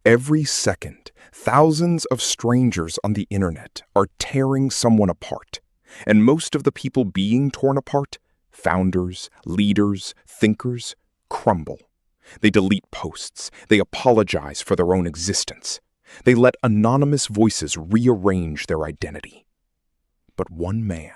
Every second, thousands of strangers on the internet are tearing someone apart. And most of the people being torn apart, founders, leaders, thinkers, crumble. They delete posts. They apologize for their own existence. They let anonymous voices rearrange their identity. But one man,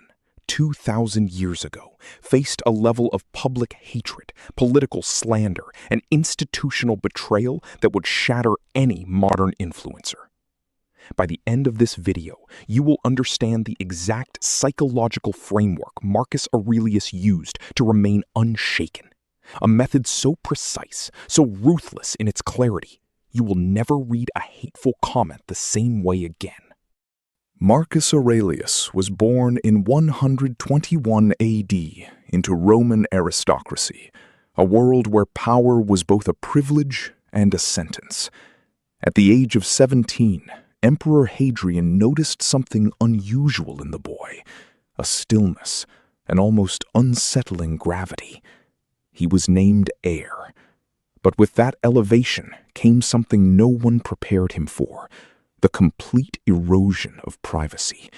2,000 years ago, faced a level of public hatred, political slander, and institutional betrayal that would shatter any modern influencer. By the end of this video, you will understand the exact psychological framework Marcus Aurelius used to remain unshaken. A method so precise, so ruthless in its clarity, you will never read a hateful comment the same way again. Marcus Aurelius was born in 121 AD into Roman aristocracy, a world where power was both a privilege and a sentence. At the age of 17, Emperor Hadrian noticed something unusual in the boy, a stillness, an almost unsettling gravity. He was named heir. But with that elevation came something no one prepared him for: the complete erosion of privacy.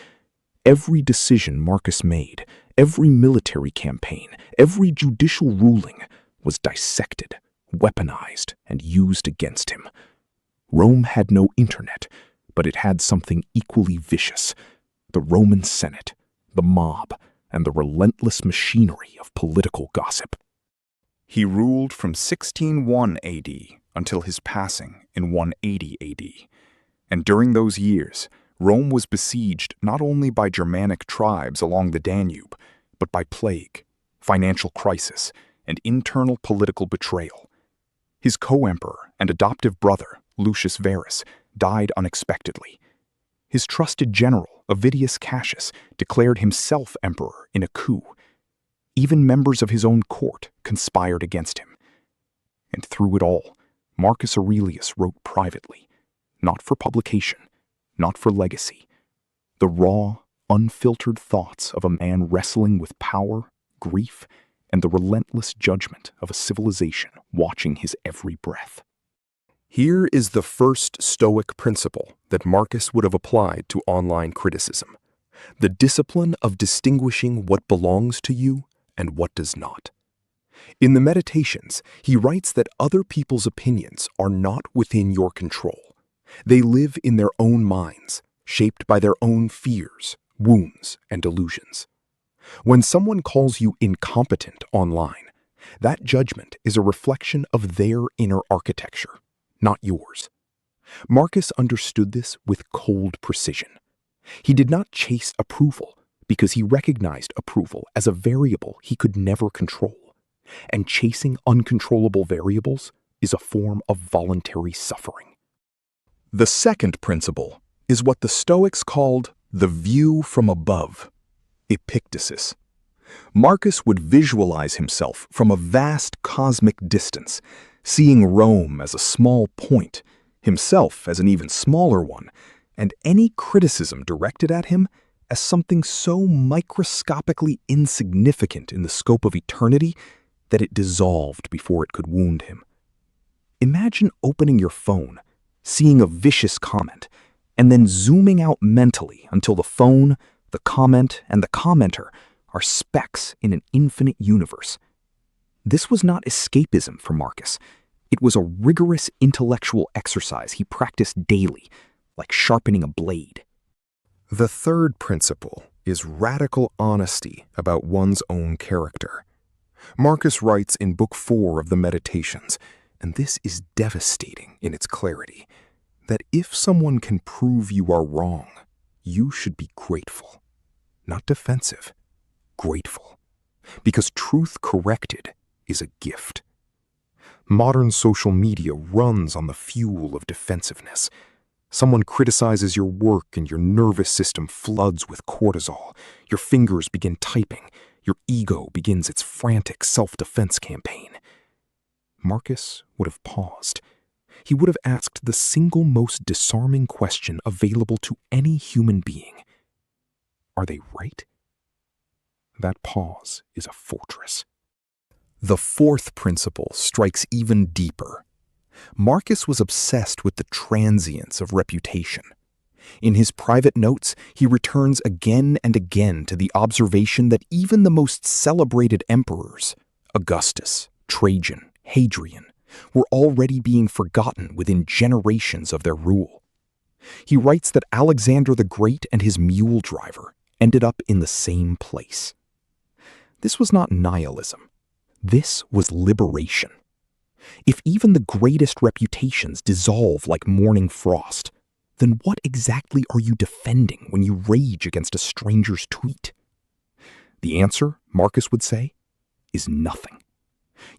Every decision Marcus made, every military campaign, every judicial ruling was dissected, weaponized, and used against him. Rome had no internet, but it had something equally vicious: the Roman Senate, the mob, and the relentless machinery of political gossip. He ruled from 1601 AD until his passing in 180 AD. And during those years, Rome was besieged not only by Germanic tribes along the Danube, but by plague, financial crisis, and internal political betrayal. His co-emperor and adoptive brother, Lucius Verus, died unexpectedly. His trusted general, Avidius Cassius, declared himself emperor in a coup. Even members of his own court conspired against him. And through it all, Marcus Aurelius wrote privately, not for publication, not for legacy. The raw, unfiltered thoughts of a man wrestling with power, grief, and the relentless judgment of a civilization watching his every breath. Here is the first Stoic principle that Marcus would have applied to online criticism: the discipline of distinguishing what belongs to you and what does not. In the Meditations, he writes that other people's opinions are not within your control. They live in their own minds, shaped by their own fears, wounds, and delusions. When someone calls you incompetent online, that judgment is a reflection of their inner architecture, not yours. Marcus understood this with cold precision. He did not chase approval because he recognized approval as a variable he could never control. And chasing uncontrollable variables is a form of voluntary suffering. The second principle is what the Stoics called the view from above, Epictetus. Marcus would visualize himself from a vast cosmic distance, seeing Rome as a small point, himself as an even smaller one, and any criticism directed at him as something so microscopically insignificant in the scope of eternity that it dissolved before it could wound him. Imagine opening your phone, seeing a vicious comment, and then zooming out mentally until the phone, the comment, and the commenter are specks in an infinite universe. This was not escapism for Marcus. It was a rigorous intellectual exercise he practiced daily, like sharpening a blade. The third principle is radical honesty about one's own character. Marcus writes in Book 4 of the Meditations, and this is devastating in its clarity, that if someone can prove you are wrong, you should be grateful. Not defensive, grateful. Because truth corrected is a gift. Modern social media runs on the fuel of defensiveness. Someone criticizes your work and your nervous system floods with cortisol. Your fingers begin typing. Your ego begins its frantic self-defense campaign. Marcus would have paused. He would have asked the single most disarming question available to any human being. Are they right? That pause is a fortress. The fourth principle strikes even deeper. Marcus was obsessed with the transience of reputation. In his private notes, he returns again and again to the observation that even the most celebrated emperors, Augustus, Trajan, Hadrian, were already being forgotten within generations of their rule. He writes that Alexander the Great and his mule driver ended up in the same place. This was not nihilism. This was liberation. If even the greatest reputations dissolve like morning frost, then what exactly are you defending when you rage against a stranger's tweet? The answer, Marcus would say, is nothing.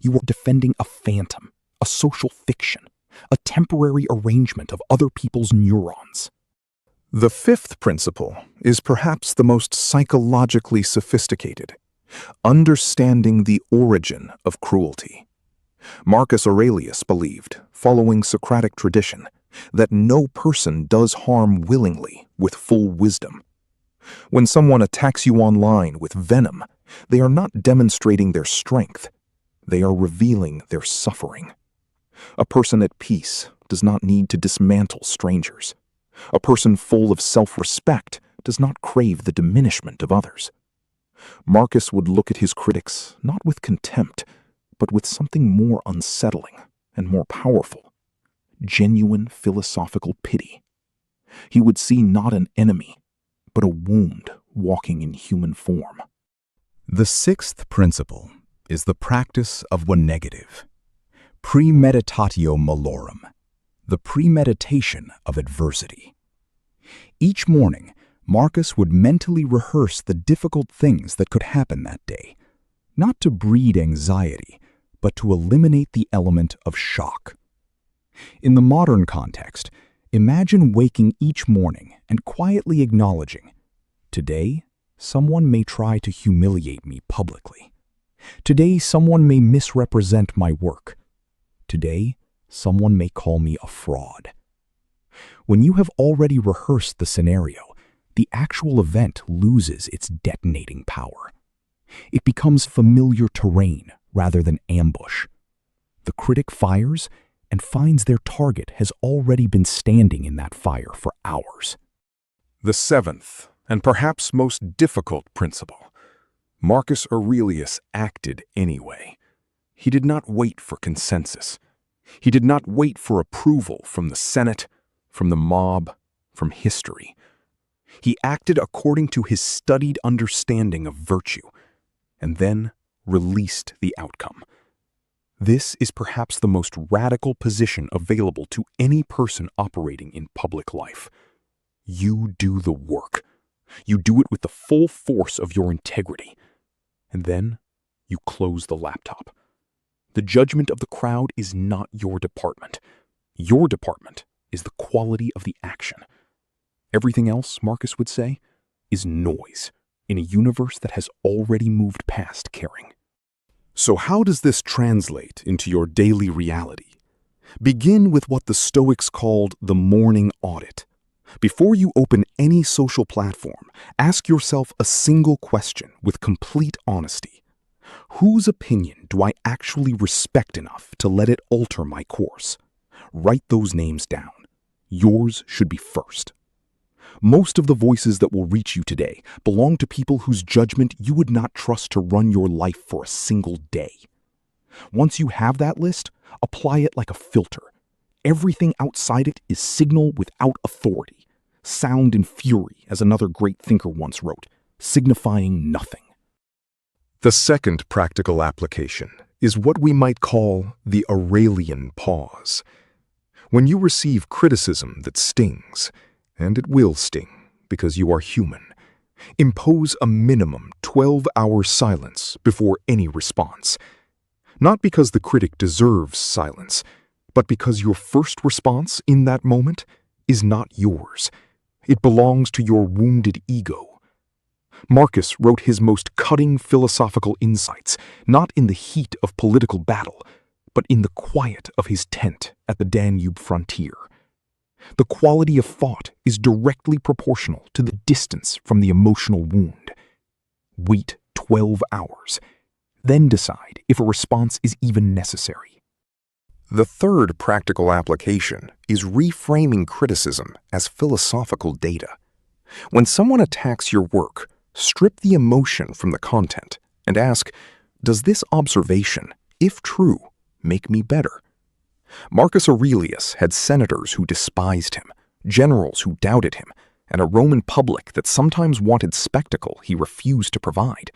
You are defending a phantom, a social fiction, a temporary arrangement of other people's neurons. The fifth principle is perhaps the most psychologically sophisticated: understanding the origin of cruelty. Marcus Aurelius believed, following Socratic tradition, that no person does harm willingly with full wisdom. When someone attacks you online with venom, they are not demonstrating their strength. They are revealing their suffering. A person at peace does not need to dismantle strangers. A person full of self-respect does not crave the diminishment of others. Marcus would look at his critics not with contempt, but with something more unsettling and more powerful: genuine philosophical pity. He would see not an enemy, but a wound walking in human form. The sixth principle is the practice of one negative, premeditatio malorum, the premeditation of adversity. Each morning, Marcus would mentally rehearse the difficult things that could happen that day, not to breed anxiety, but to eliminate the element of shock. In the modern context, imagine waking each morning and quietly acknowledging, today, someone may try to humiliate me publicly. Today, someone may misrepresent my work. Today, someone may call me a fraud. When you have already rehearsed the scenario, the actual event loses its detonating power. It becomes familiar terrain rather than ambush. The critic fires and finds their target has already been standing in that fire for hours. The seventh, and perhaps most difficult principle: Marcus Aurelius acted anyway. He did not wait for consensus. He did not wait for approval from the Senate, from the mob, from history. He acted according to his studied understanding of virtue, and then released the outcome. This is perhaps the most radical position available to any person operating in public life. You do the work. You do it with the full force of your integrity. And then you close the laptop. The judgment of the crowd is not your department. Your department is the quality of the action. Everything else, Marcus would say, is noise in a universe that has already moved past caring. So how does this translate into your daily reality? Begin with what the Stoics called the morning audit. Before you open any social platform, ask yourself a single question with complete honesty. Whose opinion do I actually respect enough to let it alter my course? Write those names down. Yours should be first. Most of the voices that will reach you today belong to people whose judgment you would not trust to run your life for a single day. Once you have that list, apply it like a filter. Everything outside it is signal without authority, sound and fury, as another great thinker once wrote, signifying nothing. The second practical application is what we might call the Aurelian pause. When you receive criticism that stings, and it will sting because you are human, impose a minimum 12-hour silence before any response. Not because the critic deserves silence, but because your first response in that moment is not yours. It belongs to your wounded ego. Marcus wrote his most cutting philosophical insights not in the heat of political battle, but in the quiet of his tent at the Danube frontier. The quality of thought is directly proportional to the distance from the emotional wound. Wait 12 hours, then decide if a response is even necessary. The third practical application is reframing criticism as philosophical data. When someone attacks your work, strip the emotion from the content and ask, does this observation, if true, make me better? Marcus Aurelius had senators who despised him, generals who doubted him, and a Roman public that sometimes wanted spectacle he refused to provide.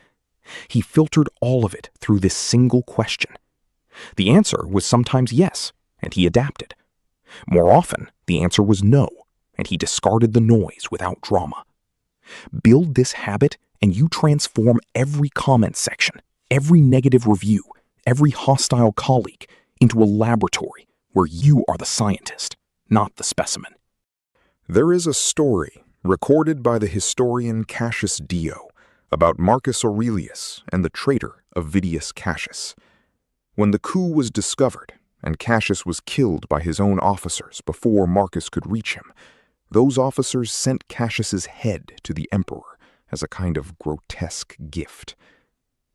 He filtered all of it through this single question. The answer was sometimes yes, and he adapted. More often, the answer was no, and he discarded the noise without drama. Build this habit and you transform every comment section, every negative review, every hostile colleague into a laboratory where you are the scientist, not the specimen. There is a story recorded by the historian Cassius Dio about Marcus Aurelius and the traitor Avidius Cassius. When the coup was discovered and Cassius was killed by his own officers before Marcus could reach him, those officers sent Cassius's head to the emperor as a kind of grotesque gift.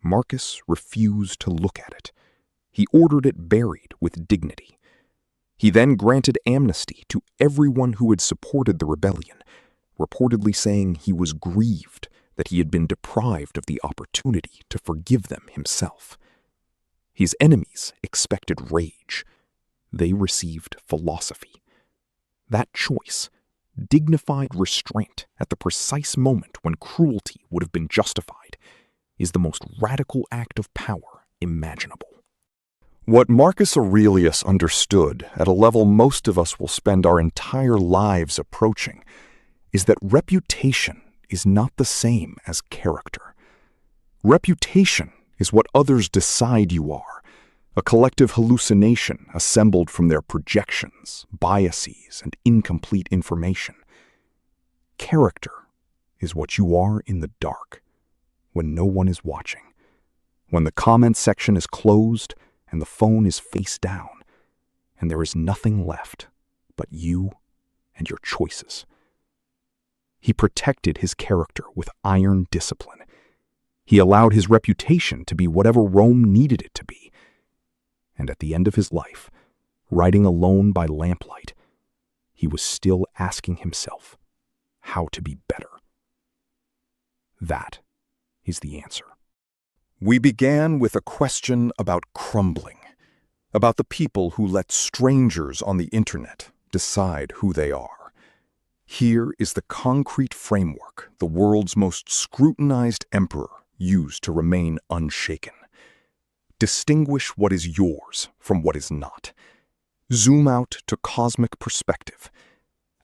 Marcus refused to look at it. He ordered it buried with dignity. He then granted amnesty to everyone who had supported the rebellion, reportedly saying he was grieved that he had been deprived of the opportunity to forgive them himself. His enemies expected rage. They received philosophy. That choice, dignified restraint at the precise moment when cruelty would have been justified, is the most radical act of power imaginable. What Marcus Aurelius understood at a level most of us will spend our entire lives approaching is that reputation is not the same as character. Reputation is what others decide you are, a collective hallucination assembled from their projections, biases, and incomplete information. Character is what you are in the dark, when no one is watching, when the comment section is closed and the phone is face down, and there is nothing left but you and your choices. He protected his character with iron discipline. He allowed his reputation to be whatever Rome needed it to be. And at the end of his life, writing alone by lamplight, he was still asking himself how to be better. That is the answer. We began with a question about crumbling, about the people who let strangers on the internet decide who they are. Here is the concrete framework the world's most scrutinized emperor used to remain unshaken. Distinguish what is yours from what is not. Zoom out to cosmic perspective.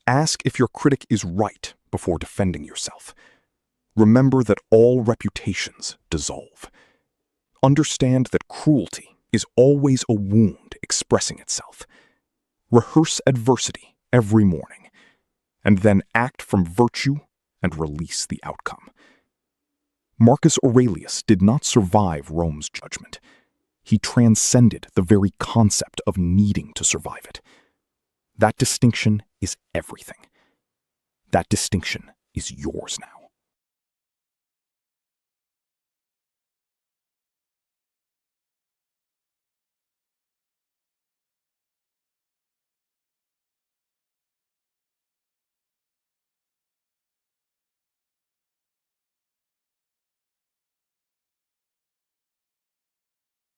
Ask if your critic is right before defending yourself. Remember that all reputations dissolve. Understand that cruelty is always a wound expressing itself. Rehearse adversity every morning, and then act from virtue and release the outcome. Marcus Aurelius did not survive Rome's judgment. He transcended the very concept of needing to survive it. That distinction is everything. That distinction is yours now.